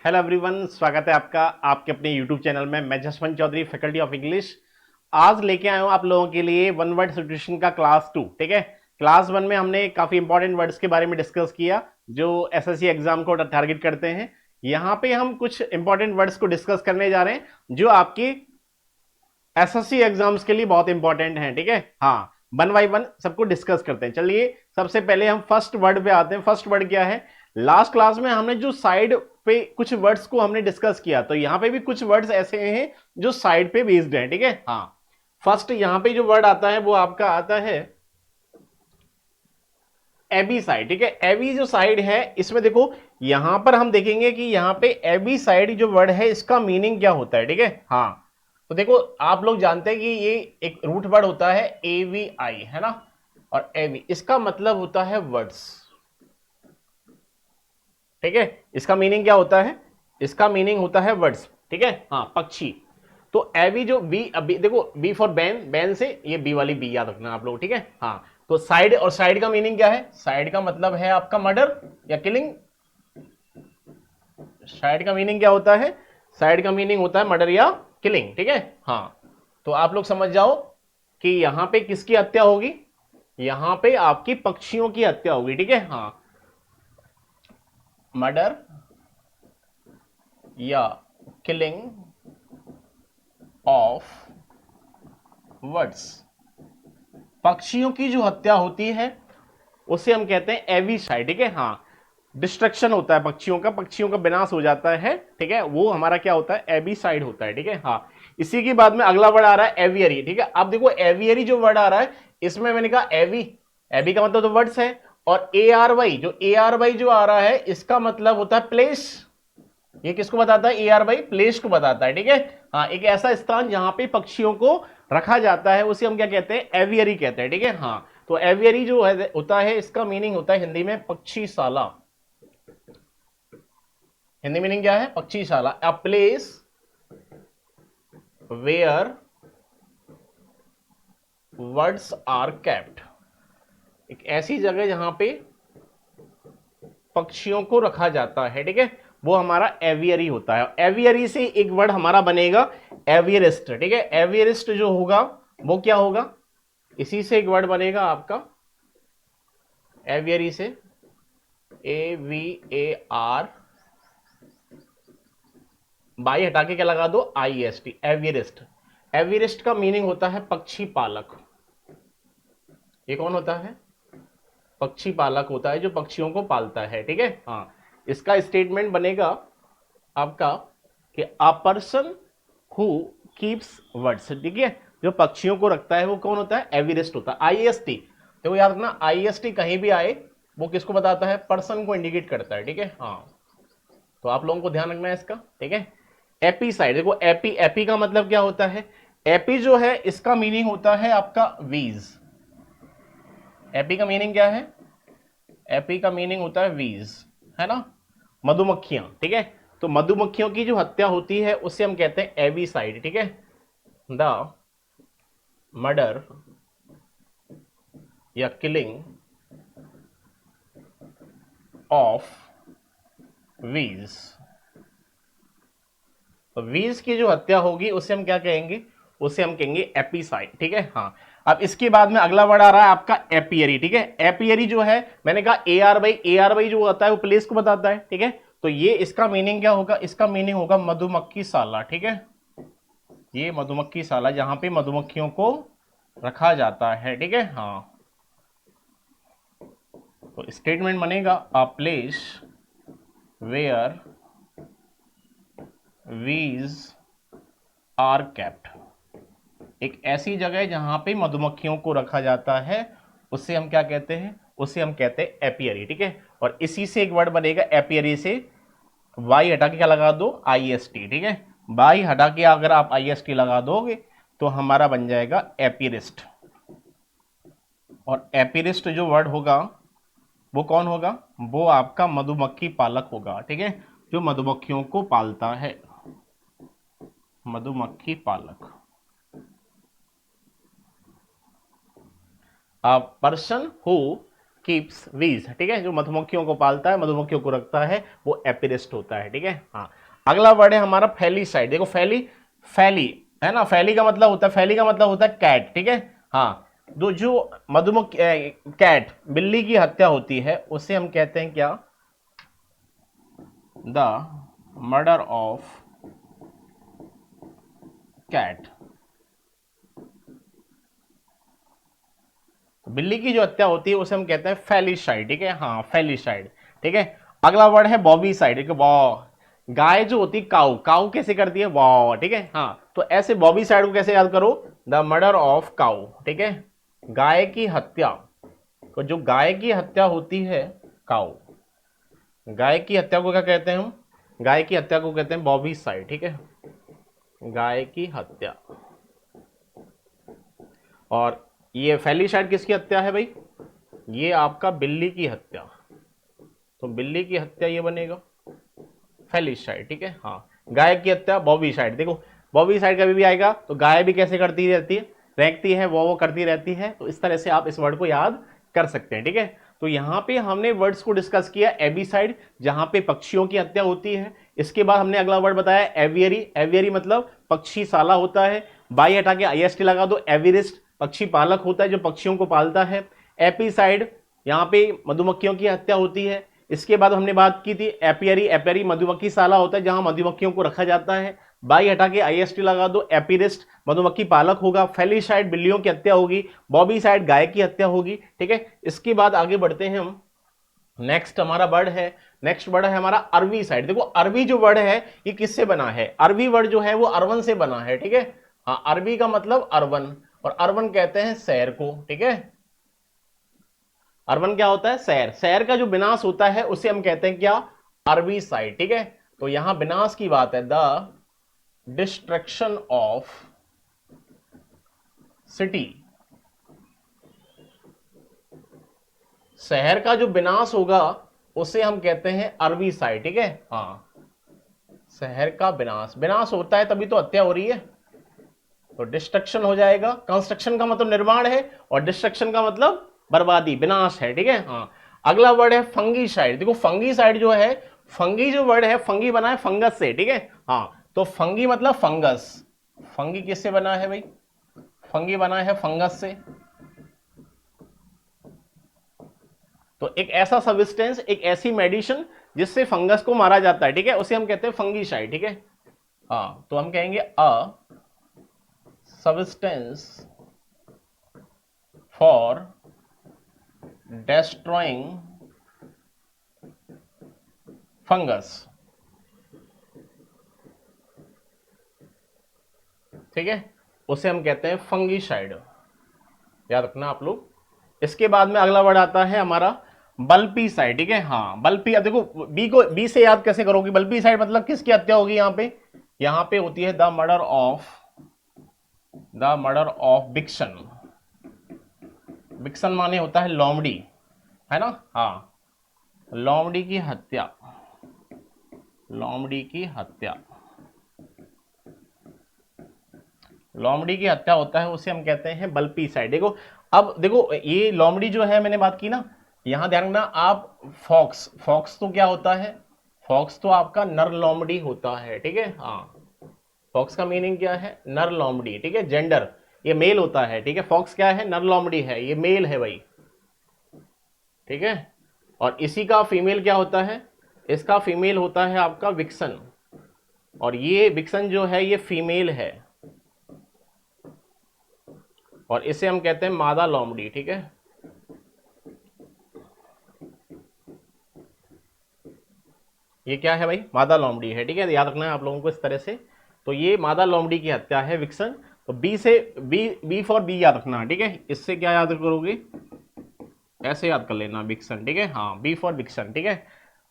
Hello everyone, स्वागत है आपका आपके अपने यूट्यूब चैनल में। मैं Jaswant Chaudhary, faculty of English. आज लेके आया हूं आप लोगों के लिए वन वर्ड सब्स्टिट्यूशन का क्लास 2। ठीक है, क्लास 1 में हमने काफी इंपॉर्टेंट वर्ड्स के बारे में डिस्कस किया जो एसएससी एग्जाम को टारगेट करते हैं। यहाँ पे हम कुछ इंपॉर्टेंट वर्ड्स को डिस्कस करने जा रहे हैं जो आपकी एसएससी एग्जाम्स के लिए बहुत इंपॉर्टेंट है। ठीक है, हाँ, वन बाई वन सबको डिस्कस करते हैं। चलिए, सबसे पहले हम फर्स्ट वर्ड पे आते हैं। फर्स्ट वर्ड क्या है? लास्ट क्लास में हमने जो साइड पे कुछ वर्ड्स को हमने डिस्कस किया, तो यहां पे भी कुछ वर्ड्स ऐसे हैं जो साइड पे बेस्ड हैं। ठीक है, हाँ, फर्स्ट यहां पे जो वर्ड आता है वो आपका आता है एबी साइड। ठीक है, एबी जो साइड है, इसमें देखो, यहां पर हम देखेंगे कि यहां पे एबी साइड जो वर्ड है इसका मीनिंग क्या होता है। ठीक है, हाँ, तो देखो, आप लोग जानते हैं कि ये एक रूट वर्ड होता है एवीआई, है ना, और एवी इसका मतलब होता है वर्ड्स। ठीक है, इसका मीनिंग क्या होता है? इसका मीनिंग होता है वर्ड्स। ठीक है, हाँ, पक्षी। तो एवी जो बी, अभी देखो, बी फॉर बैन, बैन से ये बी वाली बी याद रखना आप लोग। ठीक है, हाँ, तो साइड, और साइड का मीनिंग क्या है? साइड का मतलब है आपका मर्डर या किलिंग। साइड का मीनिंग क्या होता है? साइड का मीनिंग होता है मर्डर या किलिंग। ठीक है, हाँ, तो आप लोग समझ जाओ कि यहां पे किसकी हत्या होगी। यहां पे आपकी पक्षियों की हत्या होगी। ठीक है, हाँ, मर्डर या किलिंग ऑफ वर्ड्स। पक्षियों की जो हत्या होती है उसे हम कहते हैं एविसाइड। ठीक है, हाँ, डिस्ट्रक्शन होता है पक्षियों का, पक्षियों का विनाश हो जाता है। ठीक है, वो हमारा क्या होता है? एविसाइड होता है। ठीक है, हाँ, इसी के बाद में अगला वर्ड आ रहा है एवियरी। ठीक है, अब देखो, एवियरी जो वर्ड आ रहा है, इसमें मैंने कहा एवी, एवी का मतलब तो वर्ड्स है, और ए आर वाई, जो ए आर वाई जो आ रहा है, इसका मतलब होता है प्लेस। ये किसको बताता है? ए आर वाई, प्लेस को बताता है। ठीक है, हाँ, एक ऐसा स्थान जहां पे पक्षियों को रखा जाता है उसे हम क्या कहते हैं? एवियरी कहते हैं। ठीक है, हाँ, तो एवियरी जो है होता है, इसका मीनिंग होता है हिंदी में पक्षीशाला। हिंदी मीनिंग क्या है? पक्षीशाला, a place where words are kept. एक ऐसी जगह जहां पे पक्षियों को रखा जाता है। ठीक है, वो हमारा एवियरी होता है। एवियरी से एक वर्ड हमारा बनेगा एवियरिस्ट। ठीक है, एवियरिस्ट जो होगा वो क्या होगा? इसी से एक वर्ड बनेगा आपका एवियरी से, A V A R, by हटा के क्या लगा दो? I S T, एवियरिस्ट। एवियरिस्ट का मीनिंग होता है पक्षी पालक। ये कौन होता है? पक्षी पालक होता है जो पक्षियों को पालता है। ठीक है, हाँ, इसका स्टेटमेंट बनेगा आपका कि a person who keeps words. ठीक है, जो पक्षियों को रखता है वो कौन होता है? एवियरिस्ट होता है। आई एस टी, देखो याद रखना, आई एस टी कहीं भी आए वो किसको बताता है? पर्सन को इंडिकेट करता है। ठीक है, हाँ, तो आप लोगों को ध्यान रखना है इसका। ठीक है, एपी साइड, देखो, एपी, एपी का मतलब क्या होता है? एपी जो है इसका मीनिंग होता है आपका वीज। एपी का मीनिंग क्या है? एपी का मीनिंग होता है वीज, है ना, मधुमक्खियां। ठीक है, तो मधुमक्खियों की जो हत्या होती है उसे हम कहते हैं एविसाइड। ठीक है, द मर्डर या किलिंग ऑफ वीज। तो वीज की जो हत्या होगी उसे हम क्या कहेंगे? उसे हम कहेंगे एपीसाइड। ठीक है, हाँ, अब इसके बाद में अगला वर्ड आ रहा है आपका एपियरी। ठीक है, एपियरी जो है, मैंने कहा A R by, A R by जो होता है वो प्लेस को बताता है। ठीक है, तो ये इसका मीनिंग क्या होगा? इसका मीनिंग होगा मधुमक्खी शाला। ठीक है, ये मधुमक्खी शाला जहां पे मधुमक्खियों को रखा जाता है। ठीक है, हाँ, तो स्टेटमेंट बनेगा अ प्लेस वेयर वीज आर केप्ट। एक ऐसी जगह जहां पे मधुमक्खियों को रखा जाता है उसे हम क्या कहते हैं? उसे हम कहते हैं एपियरी। ठीक है, और इसी से एक वर्ड बनेगा एपियरी से, वाई हटा के क्या लगा दो? I S T. ठीक है, वाई हटा के अगर आप आई एस टी लगा दोगे तो हमारा बन जाएगा एपिरिस्ट। और एपिरिस्ट जो वर्ड होगा वो कौन होगा? वो आपका मधुमक्खी पालक होगा। ठीक है, जो मधुमक्खियों को पालता है, मधुमक्खी पालक। A person who कीप्स वीज, ठीक है, जो मधुमक्खियों को पालता है, मधुमक्खियों को रखता है, वो एपिरिस्ट होता है, ठीक है। हाँ, अगला वर्ड है हमारा फैलीसाइड। देखो फैली, फैली है ना, फैली का मतलब होता है, फैली का मतलब होता है कैट, ठीक है। हाँ, जो मधुमक्खी कैट, बिल्ली की हत्या होती है उसे हम कहते हैं क्या, द मर्डर ऑफ कैट। बिल्ली की जो हत्या होती है उसे हम कहते हैं फैलिसाइड, ठीक है। हाँ, फैलिसाइड, ठीक है। अगला वर्ड है बॉबीसाइड, ठीक है। गाय जो होती है, काऊ, काऊ कैसे करती है, वाह, ठीक है। हाँ, तो ऐसे बॉबीसाइड को कैसे याद करो, द मर्डर ऑफ काऊ, ठीक है, गाय की हत्या। तो जो गाय की हत्या होती है, काऊ, गाय की हत्या को क्या कहते हैं हम, गाय की हत्या को कहते हैं बॉबीसाइड, ठीक है, गाय की हत्या। और ये फैलिसाइड किसकी हत्या है भाई, ये आपका बिल्ली की हत्या, तो बिल्ली की हत्या ये बनेगा फैलिसाइड, ठीक है। हाँ, गाय की हत्या बॉबीसाइड। देखो बॉबीसाइड कभी भी आएगा तो गाय भी कैसे करती रहती है, रेंकती है, वो करती रहती है, तो इस तरह से आप इस वर्ड को याद कर सकते हैं, ठीक है। तो यहाँ पे हमने वर्ड्स को डिस्कस किया, एबीसाइड जहां पे पक्षियों की हत्या होती है। इसके बाद हमने अगला वर्ड बताया एवियरी, एवियरी मतलब पक्षीशाला होता है। बाई हटा के आईएसटी लगा दो, एविरिस्ट पक्षी पालक होता है जो पक्षियों को पालता है। एपीसाइड यहाँ पे मधुमक्खियों की हत्या होती है। इसके बाद हमने बात की थी एपियरी, एपियरी मधुमक्खी शाला होता है जहां मधुमक्खियों को रखा जाता है। बाई हटा के आईएसटी लगा दो, एपिरिस्ट मधुमक्खी पालक होगा। फैलिसाइड बिल्लियों की हत्या होगी। बॉबीसाइड गाय की हत्या होगी, ठीक है। इसके बाद आगे बढ़ते हैं हम, नेक्स्ट हमारा वर्ड है, नेक्स्ट वर्ड है हमारा अरवी साइड। देखो अरवी जो वर्ड है ये किससे बना है, अरवी वर्ड जो है वो अरवन से बना है, ठीक है। हाँ, अरवी का मतलब अरवन, और अरवन कहते हैं शहर को, ठीक है। अर्बन क्या होता है, शहर, शहर का जो विनाश होता है उसे हम कहते हैं क्या, अरबी साइड, ठीक है। तो यहां विनाश की बात है, द डिस्ट्रक्शन ऑफ सिटी, शहर का जो विनाश होगा उसे हम कहते हैं अरबी साइड, ठीक है। हाँ, शहर का विनाश, विनाश होता है तभी तो हत्या हो रही है, तो डिस्ट्रक्शन हो जाएगा। कंस्ट्रक्शन का मतलब निर्माण है और डिस्ट्रक्शन का मतलब बर्बादी, विनाश है, ठीक है। हाँ, अगला वर्ड है फंगी साइड। देखो फंगी साइड जो है, फंगी जो वर्ड है, फंगी बना है फंगस से, ठीक है। हाँ, तो फंगी मतलब फंगस, फंगी किससे बना है भाई, फंगी बना है फंगस से। तो एक ऐसा सब्सटेंस, एक ऐसी मेडिसिन जिससे फंगस को मारा जाता है, ठीक है, उसे हम कहते हैं फंगी साइड, ठीक है। हाँ, तो हम कहेंगे अ substance for destroying fungus, ठीक है, उसे हम कहते हैं फंगीसाइड, याद रखना आप लोग। इसके बाद में अगला वर्ड आता है हमारा बल्पी साइड, ठीक है। हाँ, बल्पी, अब देखो बी को, बी से याद कैसे करोगे, बल्पी साइड मतलब किसकी हत्या होगी, यहाँ पे होती है द मर्डर ऑफ बिक्सन, बिक्सन माने होता है लोमड़ी, है ना। हाँ, लोमड़ी की हत्या, लोमड़ी की हत्या, लोमड़ी की हत्या होता है उसे हम कहते हैं बल्पी साइड। देखो अब देखो ये लोमड़ी जो है मैंने बात की ना, यहां ध्यान रखना आप, फॉक्स, फॉक्स तो क्या होता है, फॉक्स तो आपका नर लोमड़ी होता है, ठीक है। हाँ, फॉक्स का मीनिंग क्या है, नर लोमड़ी, ठीक है, जेंडर, ये मेल होता है, ठीक है। फॉक्स क्या है, नर लोमड़ी है, ये मेल है भाई, ठीक है। और इसी का फीमेल क्या होता है, इसका फीमेल होता है आपका विक्सन, और ये विक्सन जो है ये फीमेल है, और इसे हम कहते हैं मादा लोमड़ी, ठीक है। ये क्या है भाई, मादा लोमड़ी है, ठीक है, याद रखना है आप लोगों को इस तरह से। तो ये मादा लोमड़ी की हत्या है विक्सन। तो बी से, बी फॉर बी याद रखना, ठीक है। इससे क्या याद करोगे, ऐसे याद कर लेना विक्सन, ठीक है। हाँ, बी फॉर विक्सन, ठीक है।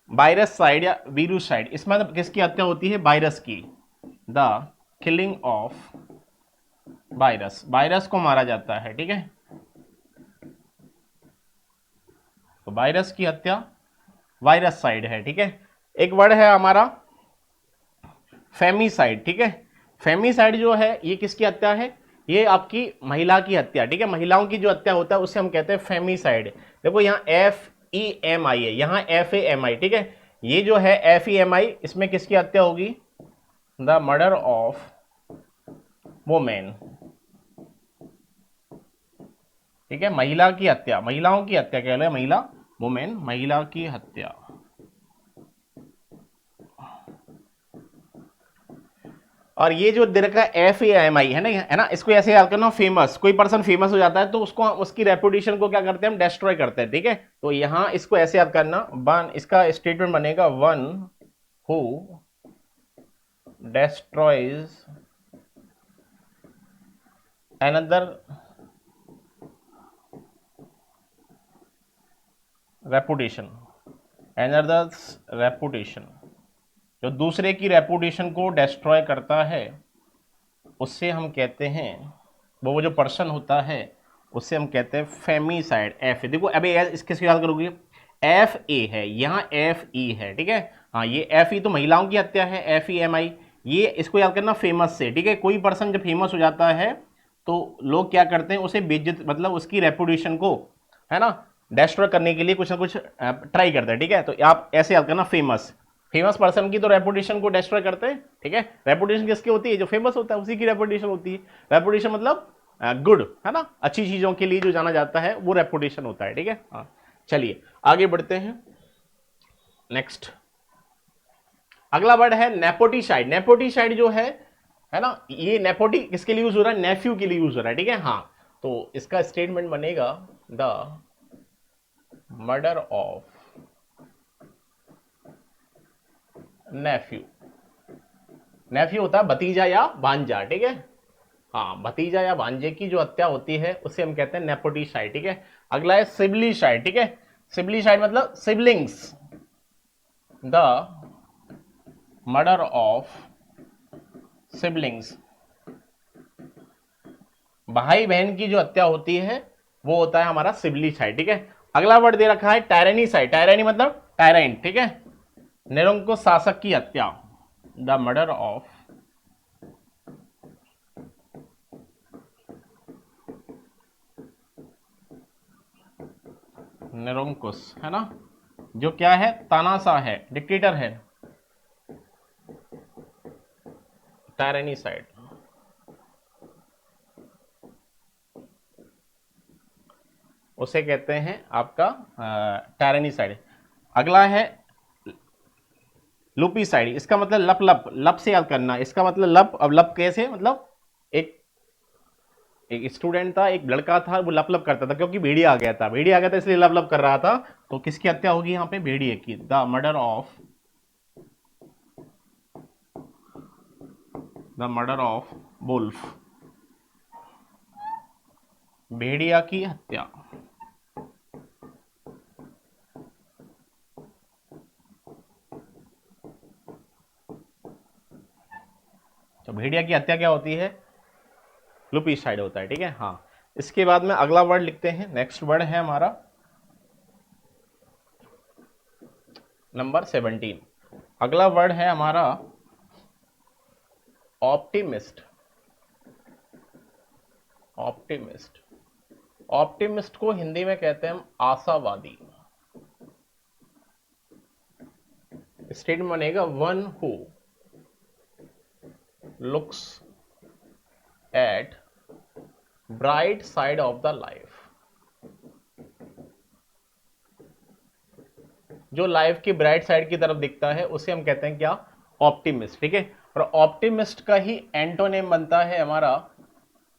वायरस साइड या वीरूस साइड, इसमें किसकी हत्या होती है, वायरस की, the killing of virus, virus को मारा जाता है, ठीक है। तो वायरस की हत्या वायरस साइड है, ठीक है। एक वर्ड है हमारा फेमिसाइड, ठीक है। फेमिसाइड जो है ये किसकी हत्या है, ये आपकी महिला की हत्या, ठीक है, महिलाओं की जो हत्या होता है उसे हम कहते हैं फेमिसाइड। देखो यहाँ FEMI है, यहाँ FAMI, ठीक है, ये जो है FEMI, इसमें किसकी हत्या होगी? द मर्डर ऑफ वुमेन, ठीक है, महिला की हत्या, महिलाओं की हत्या कह लो, महिला, वुमेन, महिला की हत्या। और ये जो दे रखा है FAMI है ना, इसको ऐसे याद करना, फेमस, कोई पर्सन फेमस हो जाता है तो उसको, उसकी रेपुटेशन को क्या करते हैं हम? डिस्ट्रॉय करते हैं, ठीक है। तो यहां इसको ऐसे याद करना, वन, इसका स्टेटमेंट बनेगा one who destroys another reputation, another's reputation, जो दूसरे की रेपुटेशन को डिस्ट्रॉय करता है उससे हम कहते हैं, वो जो पर्सन होता है उससे हम कहते हैं फेमिसाइड। एफ, देखो अभी इसके याद करोगे, FA है, यहाँ FE है, ठीक है, हाँ ये FE तो महिलाओं की हत्या है, FEMI, ये इसको याद करना फेमस से, ठीक है, कोई पर्सन जब फेमस हो जाता है तो लोग क्या करते हैं? उसे बेइज्जत, मतलब उसकी रेपुटेशन को, है ना, डिस्ट्रॉय करने के लिए कुछ ना कुछ ट्राई करते हैं, ठीक है। तो आप ऐसे याद करना, फेमस, फेमस पर्सन की तो रेपुटेशन को डिस्ट्रॉय करते हैं, ठीक है। रेपुटेशन किसकी होती है? जो फेमस होता है उसी की रेपुटेशन होती है। रेपुटेशन मतलब गुड, है ना, अच्छी चीजों के लिए जो जाना जाता है वो रेपुटेशन होता है, ठीक है। हाँ, चलिए आगे बढ़ते हैं। नेक्स्ट अगला वर्ड है नेपोटिसाइड। नेपोटिसाइड जो है ना, ये नेपोटी किसके लिए यूज हो रहा है? नेफ्यू के लिए यूज हो रहा है, ठीक है। हाँ, तो इसका स्टेटमेंट बनेगा the murder of nephew. Nephew होता है भतीजा या भांजा, ठीक है। हाँ, भतीजा या भांजे की जो हत्या होती है उसे हम कहते हैं नेपोटिसाइड, ठीक है। अगला है सिबलिसाइड, ठीक है। सिबलिसाइड मतलब siblings, the murder of siblings, भाई बहन की जो हत्या होती है वो होता है हमारा सिबलिसाइड, ठीक है। अगला वर्ड दे रखा है टायरेनीसाइड। टायरेनी मतलब टायरेंट, ठीक है, निरंकुश शासक की हत्या, द मर्डर ऑफ निरंकुश, है ना, जो क्या है? तानाशाह है, डिक्टेटर है, टायरेनीसाइड। उसे कहते हैं आपका टायरेनीसाइड। अगला है लुपिसाइड। इसका मतलब लप, लप, लप से याद करना, इसका मतलब लप। अब लप कैसे? मतलब एक एक स्टूडेंट था, एक लड़का था, वो लप लप करता था क्योंकि भेड़िया आ गया था, भेड़िया आ गया था इसलिए लप लप कर रहा था। तो किसकी हत्या होगी यहाँ पे? भेड़िए की, the murder of, the murder of wolf, भेड़िया की हत्या। तो भेड़िया की हत्या क्या होती है? लुपिसाइड होता है, ठीक है। हाँ, इसके बाद में अगला वर्ड लिखते हैं। नेक्स्ट वर्ड है हमारा नंबर 17। अगला वर्ड है हमारा ऑप्टिमिस्ट। ऑप्टिमिस्ट, ऑप्टिमिस्ट को हिंदी में कहते हैं हम आशावादी। स्टेटमेंट बनेगा one who looks at bright side of the life, जो लाइफ की ब्राइट साइड की तरफ दिखता है उसे हम कहते हैं क्या? ऑप्टिमिस्ट, ठीक है। और ऑप्टिमिस्ट का ही एंटोनिम बनता है हमारा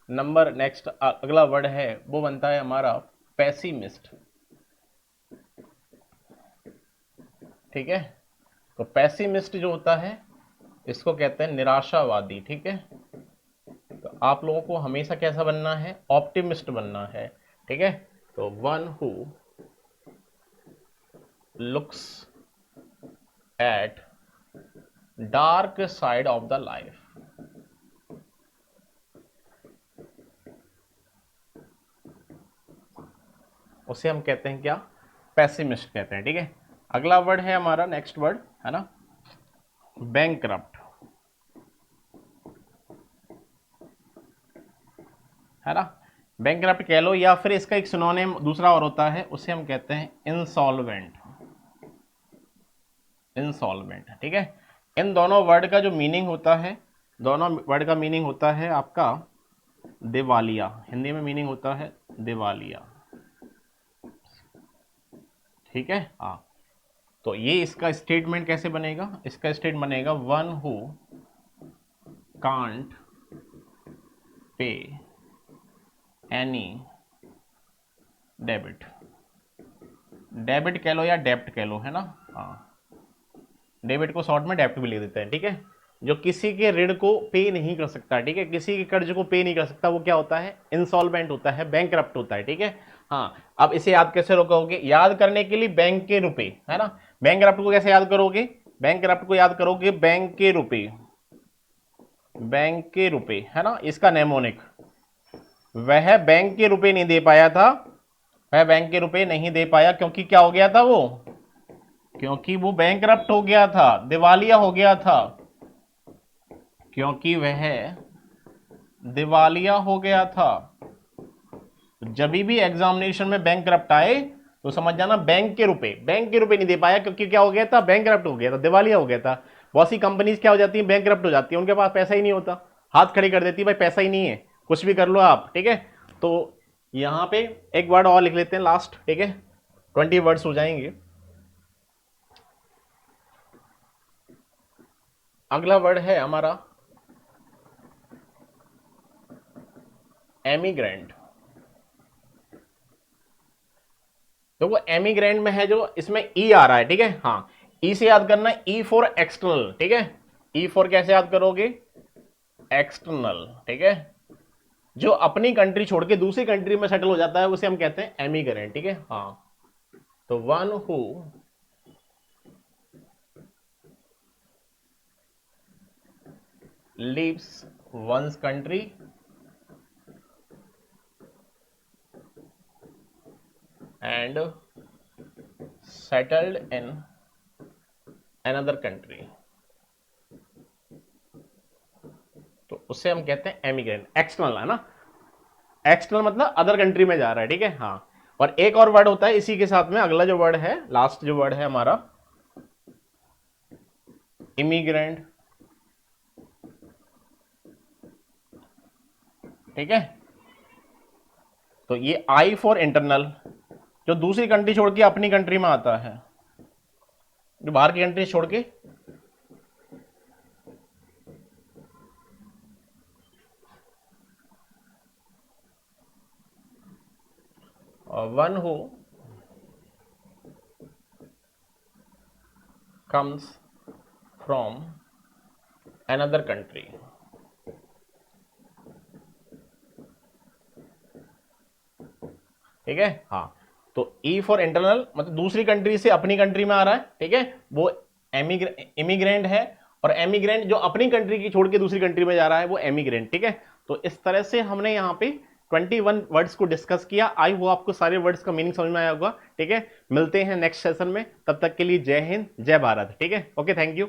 नंबर, नेक्स्ट अगला वर्ड है वो बनता है हमारा पेसिमिस्ट, ठीक है। तो पेसिमिस्ट जो होता है इसको कहते हैं निराशावादी, ठीक है। तो आप लोगों को हमेशा कैसा बनना है? ऑप्टिमिस्ट बनना है, ठीक है। तो one who looks at dark side of the life, उसे हम कहते हैं क्या? पेसिमिस्ट कहते हैं, ठीक है। अगला वर्ड है हमारा, नेक्स्ट वर्ड है ना, बैंकरप्ट। है ना, बैंकरप्ट कह लो, या फिर इसका एक सिनोनिम दूसरा और होता है, उसे हम कहते हैं इंसॉल्वेंट। इंसॉल्वेंट, ठीक है। इन दोनों वर्ड का जो मीनिंग होता है, दोनों वर्ड का मीनिंग होता है आपका दिवालिया। हिंदी में मीनिंग होता है दिवालिया, ठीक है। हाँ, तो ये इसका स्टेटमेंट कैसे बनेगा, इसका स्टेटमेंट बनेगा one who can't pay any debit. Debit कह लो या डेब्ट कह लो, है ना। हाँ, डेबिट को शॉर्ट में डेब्ट भी लिख देते हैं, ठीक है। जो किसी के ऋण को पे नहीं कर सकता, ठीक है, किसी के कर्ज को पे नहीं कर सकता, वो क्या होता है, इंसॉल्वेंट होता है, बैंकरप्ट होता है, ठीक है। हाँ, अब इसे याद कैसे रोकोगे, याद करने के लिए बैंक के रुपए, है ना। बैंकरप्ट को कैसे याद करोगे, बैंकरप्ट को याद करोगे बैंक के रुपए, बैंक के रुपए, है ना, इसका नेमोनिक। वह बैंक के रुपए नहीं दे पाया था, वह बैंक के रुपए नहीं दे पाया, क्योंकि क्या हो गया था वो, क्योंकि वो बैंकरप्ट हो गया था, दिवालिया हो गया था, क्योंकि वह दिवालिया हो गया था। जब भी एग्जामिनेशन में बैंकरप्ट आए तो समझ जाना बैंक के रुपए नहीं दे पाया, क्योंकि क्या हो गया था, बैंकरप्ट हो गया था, दिवालिया हो गया था। बहुत सी कंपनीज क्या हो जाती है, बैंकरप्ट हो जाती है, उनके पास पैसा ही नहीं होता, हाथ खड़े कर देती है, भाई पैसा ही नहीं है, कुछ भी कर लो आप, ठीक है। तो यहां पे एक वर्ड और लिख लेते हैं लास्ट, ठीक है, 20 वर्ड्स हो जाएंगे। अगला वर्ड है हमारा एमिग्रेंट। तो वो एमिग्रेंट में है, जो इसमें ई आ रहा है, ठीक है। हाँ, ई से याद करना, ई फॉर एक्सटर्नल, ठीक है। ई फॉर कैसे याद करोगे, एक्सटर्नल, ठीक है। जो अपनी कंट्री छोड़ के दूसरी कंट्री में सेटल हो जाता है उसे हम कहते हैं एमिग्रेंट, ठीक है। हाँ, तो one who leaves one's country and settled in another country, तो उसे हम कहते हैं एमिग्रेंट। एक्सटर्नल, है ना, एक्सटर्नल मतलब अदर कंट्री में जा रहा है, ठीक है। हाँ, और एक और वर्ड होता है इसी के साथ में, अगला जो वर्ड है, लास्ट जो वर्ड है हमारा, इमिग्रेंट, ठीक है। तो ये आई फॉर इंटरनल, जो दूसरी कंट्री छोड़ के अपनी कंट्री में आता है, जो बाहर की कंट्री छोड़ के, one who comes from another country, ठीक है। हाँ, तो ई फॉर इंटरनल मतलब दूसरी कंट्री से अपनी कंट्री में आ रहा है, ठीक है, वो इमिग्रेंट है। और एमिग्रेंट जो अपनी कंट्री की छोड़ के दूसरी कंट्री में जा रहा है वो एमिग्रेंट, ठीक है। तो इस तरह से हमने यहाँ पे 21 वर्ड्स को डिस्कस किया। आई होप आपको सारे वर्ड्स का मीनिंग समझ में आया होगा, ठीक है। मिलते हैं नेक्स्ट सेशन में, तब तक के लिए जय हिंद, जय भारत, ठीक है। Okay, thank you.